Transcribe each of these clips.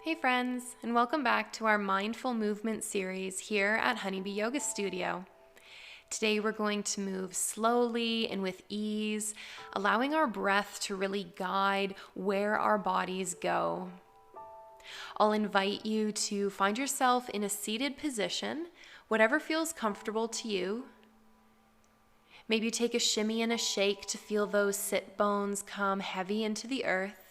Hey friends, and welcome back to our mindful movement series here at Honeybee Yoga Studio. Today we're going to move slowly and with ease, allowing our breath to really guide where our bodies go. I'll invite you to find yourself in a seated position, whatever feels comfortable to you. Maybe take a shimmy and a shake to feel those sit bones come heavy into the earth.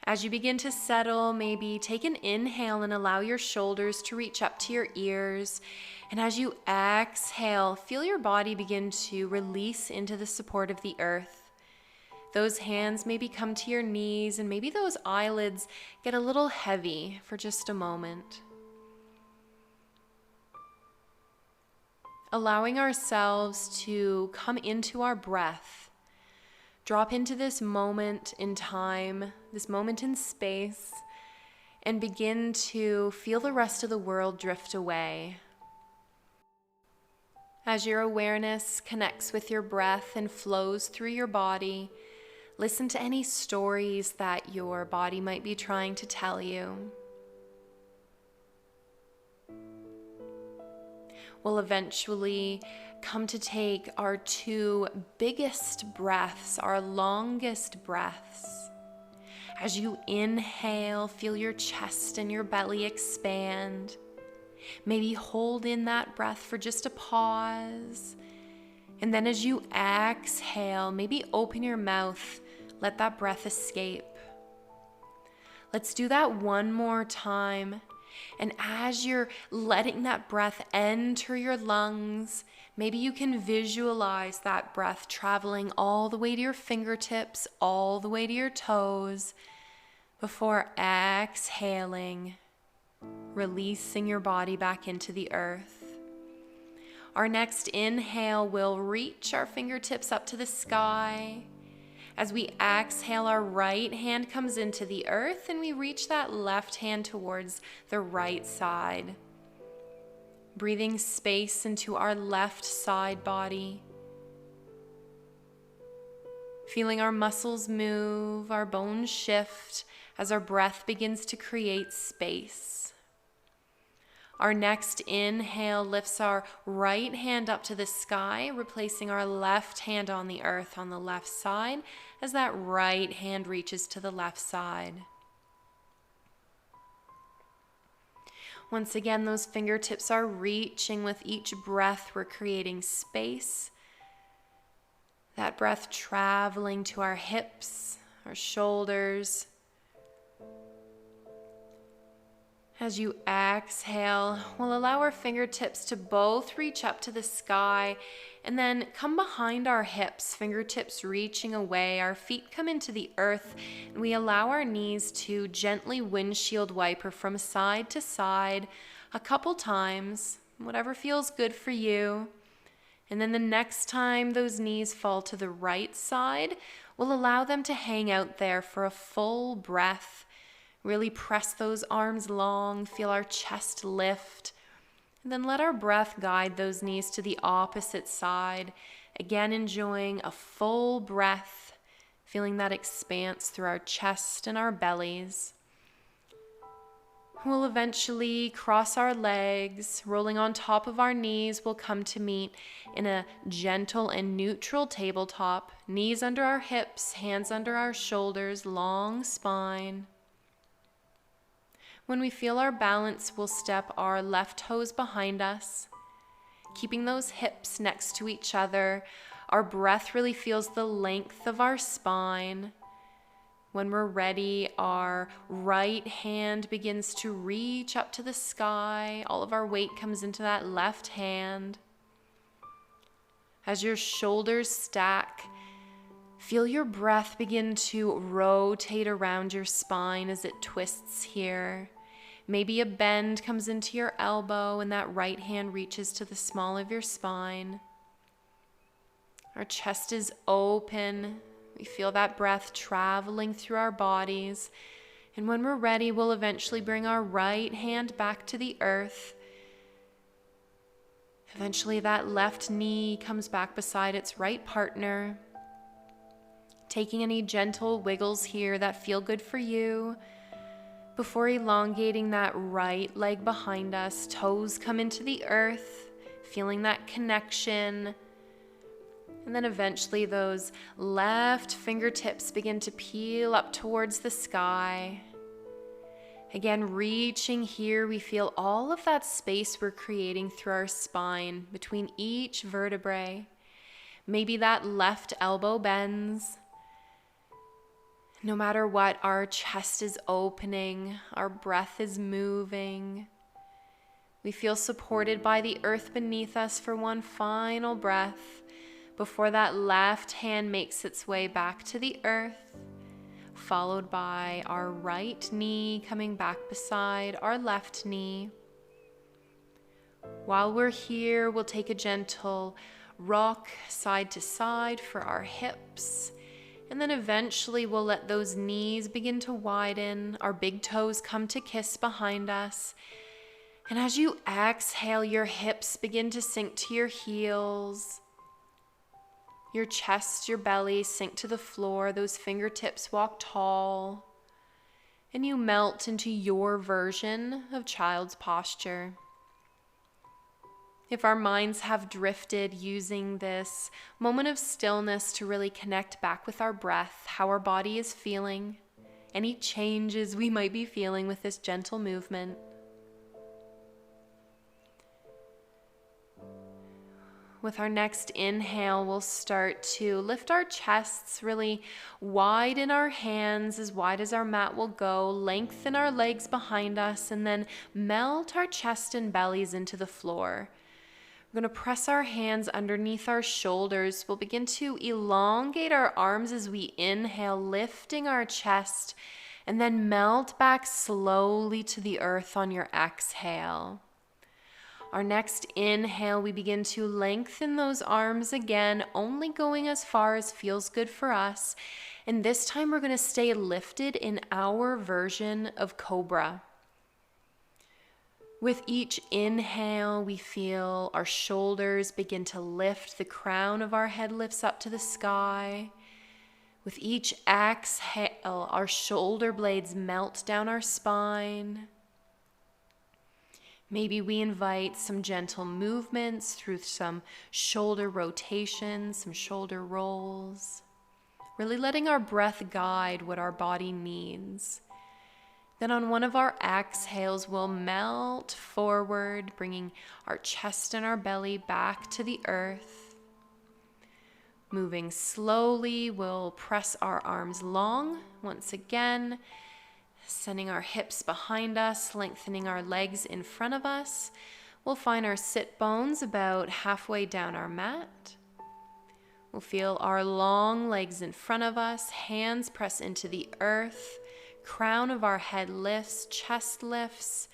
As you begin to settle, maybe take an inhale and allow your shoulders to reach up to your ears. And as you exhale, feel your body begin to release into the support of the earth. Those hands maybe come to your knees, and maybe those eyelids get a little heavy for just a moment. Allowing ourselves to come into our breath. Drop into this moment in time, this moment in space, and begin to feel the rest of the world drift away. As your awareness connects with your breath and flows through your body, listen to any stories that your body might be trying to tell you. We'll eventually come to take our two biggest breaths, our longest breaths. As you inhale, feel your chest and your belly expand. Maybe hold in that breath for just a pause. And then as you exhale, maybe open your mouth, let that breath escape. Let's do that one more time. And as you're letting that breath enter your lungs, maybe you can visualize that breath traveling all the way to your fingertips, all the way to your toes, before exhaling, releasing your body back into the earth. Our next inhale will reach our fingertips up to the sky. As we exhale, our right hand comes into the earth and we reach that left hand towards the right side. Breathing space into our left side body. Feeling our muscles move, our bones shift as our breath begins to create space. Our next inhale lifts our right hand up to the sky, replacing our left hand on the earth on the left side as that right hand reaches to the left side. Once again, those fingertips are reaching with each breath. We're creating space. That breath traveling to our hips, our shoulders. As you exhale, we'll allow our fingertips to both reach up to the sky and then come behind our hips, fingertips reaching away. Our feet come into the earth and we allow our knees to gently windshield wiper from side to side a couple times, whatever feels good for you. And then the next time those knees fall to the right side, we'll allow them to hang out there for a full breath. Really press those arms long, feel our chest lift, and then let our breath guide those knees to the opposite side. Again, enjoying a full breath, feeling that expanse through our chest and our bellies. We'll eventually cross our legs, rolling on top of our knees. We'll come to meet in a gentle and neutral tabletop, knees under our hips, hands under our shoulders, long spine. When we feel our balance, we'll step our left toes behind us, keeping those hips next to each other. Our breath really feels the length of our spine. When we're ready, our right hand begins to reach up to the sky. All of our weight comes into that left hand. As your shoulders stack, feel your breath begin to rotate around your spine as it twists here. Maybe a bend comes into your elbow and that right hand reaches to the small of your spine. Our chest is open. We feel that breath traveling through our bodies. And when we're ready, we'll eventually bring our right hand back to the earth. Eventually, that left knee comes back beside its right partner. Taking any gentle wiggles here that feel good for you. Before elongating that right leg behind us, toes come into the earth, feeling that connection. And then eventually those left fingertips begin to peel up towards the sky. Again, reaching here, we feel all of that space we're creating through our spine between each vertebrae. Maybe that left elbow bends. No matter what, our chest is opening, our breath is moving. We feel supported by the earth beneath us for one final breath before that left hand makes its way back to the earth, followed by our right knee coming back beside our left knee. While we're here, we'll take a gentle rock side to side for our hips. And then eventually we'll let those knees begin to widen, our big toes come to kiss behind us. And as you exhale, your hips begin to sink to your heels. Your chest, your belly sink to the floor, those fingertips walk tall. And you melt into your version of child's posture. If our minds have drifted, using this moment of stillness to really connect back with our breath, how our body is feeling, any changes we might be feeling with this gentle movement. With our next inhale, we'll start to lift our chests, really widen our hands as wide as our mat will go, lengthen our legs behind us, and then melt our chest and bellies into the floor. We're going to press our hands underneath our shoulders. We'll begin to elongate our arms as we inhale, lifting our chest, and then melt back slowly to the earth on your exhale. Our next inhale, we begin to lengthen those arms again, only going as far as feels good for us. And this time we're going to stay lifted in our version of cobra. With each inhale, we feel our shoulders begin to lift. The crown of our head lifts up to the sky. With each exhale, our shoulder blades melt down our spine. Maybe we invite some gentle movements through some shoulder rotations, some shoulder rolls. Really letting our breath guide what our body needs. Then on one of our exhales, we'll melt forward, bringing our chest and our belly back to the earth. Moving slowly, we'll press our arms long once again, sending our hips behind us, lengthening our legs in front of us. We'll find our sit bones about halfway down our mat. We'll feel our long legs in front of us, hands press into the earth. Crown of our head lifts, chest lifts,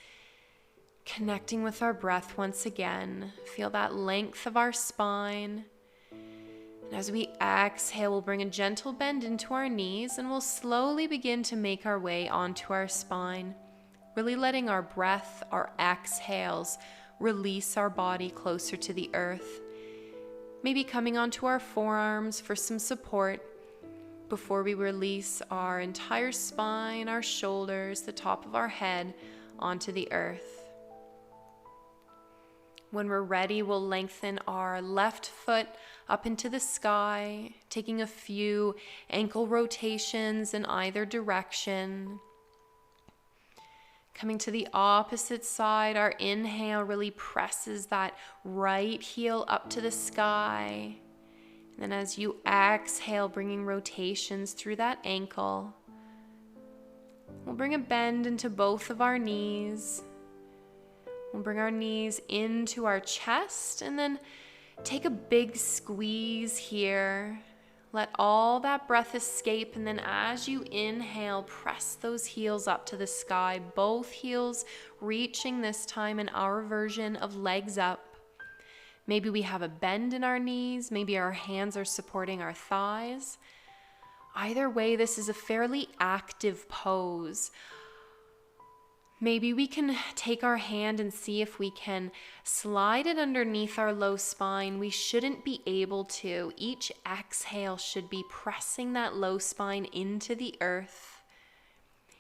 connecting with our breath once again. Feel that length of our spine. And as we exhale, we'll bring a gentle bend into our knees and we'll slowly begin to make our way onto our spine, really letting our breath, our exhales, release our body closer to the earth. Maybe coming onto our forearms for some support before we release our entire spine, our shoulders, the top of our head onto the earth. When we're ready, we'll lengthen our left foot up into the sky, taking a few ankle rotations in either direction. Coming to the opposite side, our inhale really presses that right heel up to the sky. Then as you exhale, bringing rotations through that ankle, we'll bring a bend into both of our knees. We'll bring our knees into our chest and then take a big squeeze here. Let all that breath escape, and then as you inhale, press those heels up to the sky, both heels reaching this time in our version of legs up. Maybe we have a bend in our knees, maybe our hands are supporting our thighs. Either way, this is a fairly active pose. Maybe we can take our hand and see if we can slide it underneath our low spine. We shouldn't be able to. Each exhale should be pressing that low spine into the earth.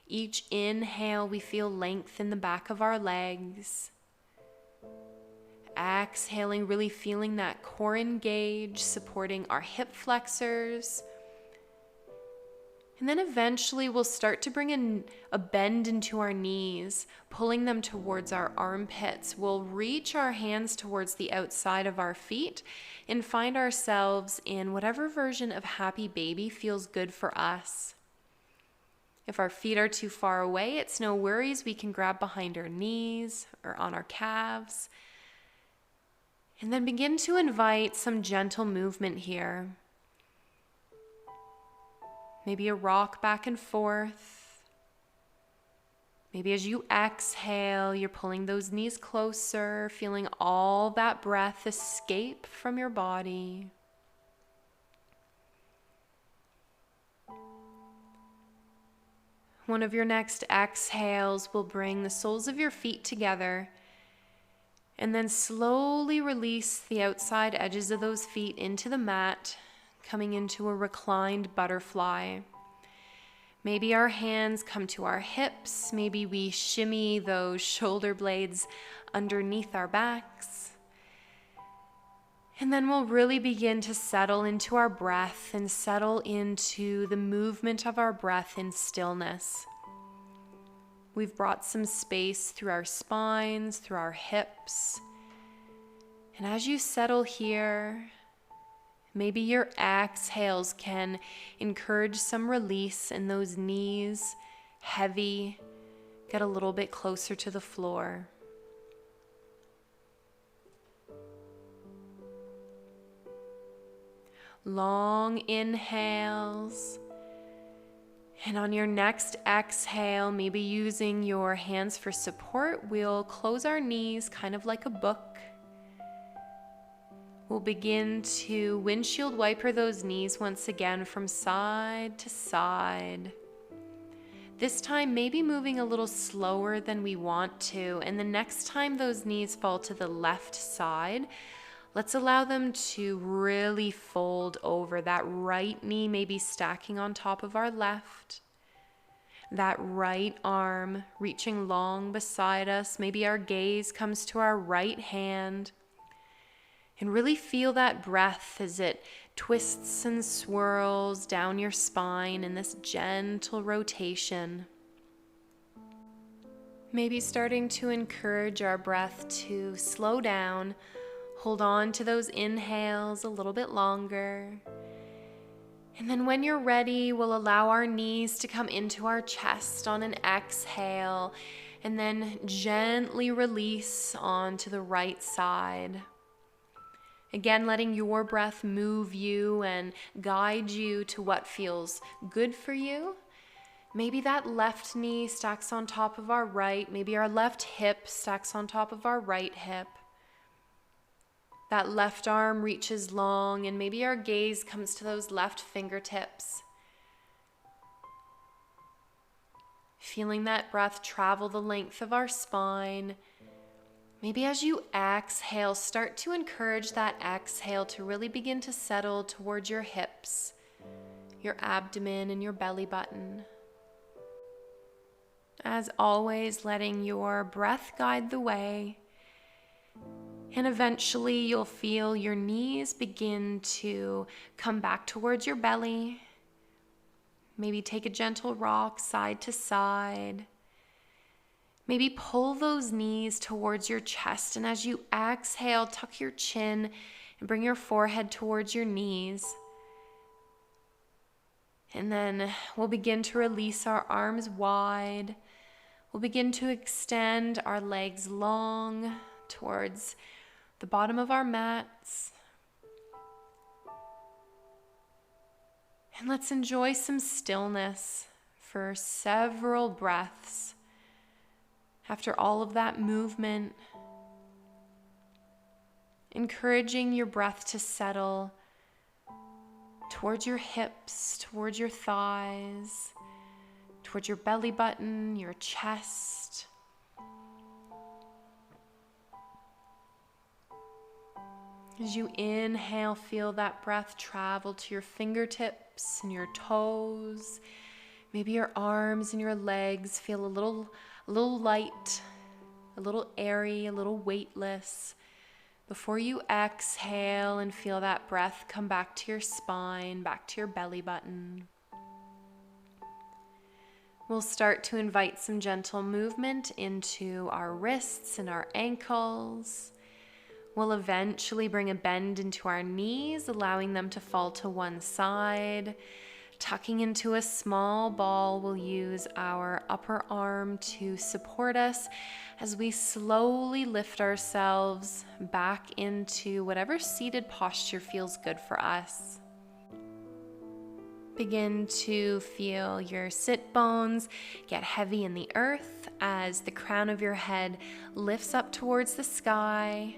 Each inhale, we feel length in the back of our legs. Exhaling, really feeling that core engage, supporting our hip flexors. And then eventually we'll start to bring in a bend into our knees, pulling them towards our armpits. We'll reach our hands towards the outside of our feet and find ourselves in whatever version of happy baby feels good for us. If our feet are too far away, it's no worries. We can grab behind our knees or on our calves. And then begin to invite some gentle movement here. Maybe a rock back and forth. Maybe as you exhale, you're pulling those knees closer, feeling all that breath escape from your body. One of your next exhales will bring the soles of your feet together, and then slowly release the outside edges of those feet into the mat, coming into a reclined butterfly. Maybe our hands come to our hips. Maybe we shimmy those shoulder blades underneath our backs. And then we'll really begin to settle into our breath and settle into the movement of our breath in stillness. We've brought some space through our spines, through our hips. And as you settle here, maybe your exhales can encourage some release in those knees, heavy, get a little bit closer to the floor. Long inhales. And on your next exhale, maybe using your hands for support, we'll close our knees kind of like a book. We'll begin to windshield wiper those knees once again from side to side. This time, maybe moving a little slower than we want to. And the next time those knees fall to the left side, let's allow them to really fold over. That right knee maybe stacking on top of our left. That right arm reaching long beside us. Maybe our gaze comes to our right hand. And really feel that breath as it twists and swirls down your spine in this gentle rotation. Maybe starting to encourage our breath to slow down. Hold on to those inhales a little bit longer. And then when you're ready, we'll allow our knees to come into our chest on an exhale, and then gently release onto the right side. Again, letting your breath move you and guide you to what feels good for you. Maybe that left knee stacks on top of our right. Maybe our left hip stacks on top of our right hip. That left arm reaches long, and maybe our gaze comes to those left fingertips. Feeling that breath travel the length of our spine. Maybe as you exhale, start to encourage that exhale to really begin to settle towards your hips, your abdomen, and your belly button. As always, letting your breath guide the way. And eventually you'll feel your knees begin to come back towards your belly. Maybe take a gentle rock side to side. Maybe pull those knees towards your chest. And as you exhale, tuck your chin and bring your forehead towards your knees. And then we'll begin to release our arms wide. We'll begin to extend our legs long towards the bottom of our mats. And let's enjoy some stillness for several breaths. After all of that movement, encouraging your breath to settle towards your hips, towards your thighs, towards your belly button, your chest. As you inhale, feel that breath travel to your fingertips and your toes. Maybe your arms and your legs feel a little light, a little airy, a little weightless. Before you exhale and feel that breath come back to your spine, back to your belly button. We'll start to invite some gentle movement into our wrists and our ankles. We'll eventually bring a bend into our knees, allowing them to fall to one side. Tucking into a small ball, we'll use our upper arm to support us as we slowly lift ourselves back into whatever seated posture feels good for us. Begin to feel your sit bones get heavy in the earth as the crown of your head lifts up towards the sky.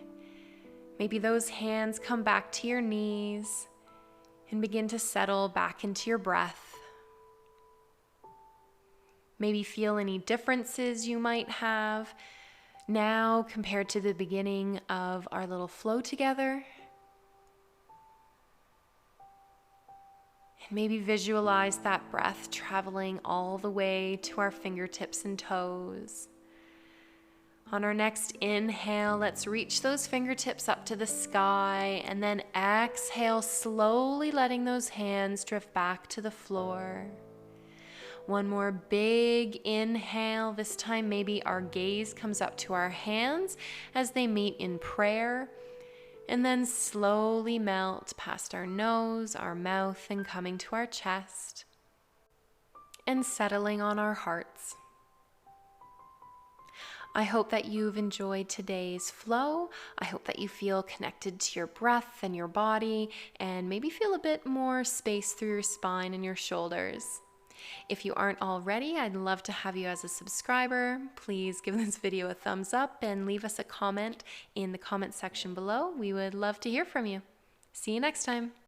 Maybe those hands come back to your knees and begin to settle back into your breath. Maybe feel any differences you might have now compared to the beginning of our little flow together. And maybe visualize that breath traveling all the way to our fingertips and toes. On our next inhale, let's reach those fingertips up to the sky, and then exhale, slowly letting those hands drift back to the floor. One more big inhale. This time maybe our gaze comes up to our hands as they meet in prayer, and then slowly melt past our nose, our mouth, and coming to our chest, and settling on our hearts. I hope that you've enjoyed today's flow. I hope that you feel connected to your breath and your body, and maybe feel a bit more space through your spine and your shoulders. If you aren't already, I'd love to have you as a subscriber. Please give this video a thumbs up and leave us a comment in the comment section below. We would love to hear from you. See you next time.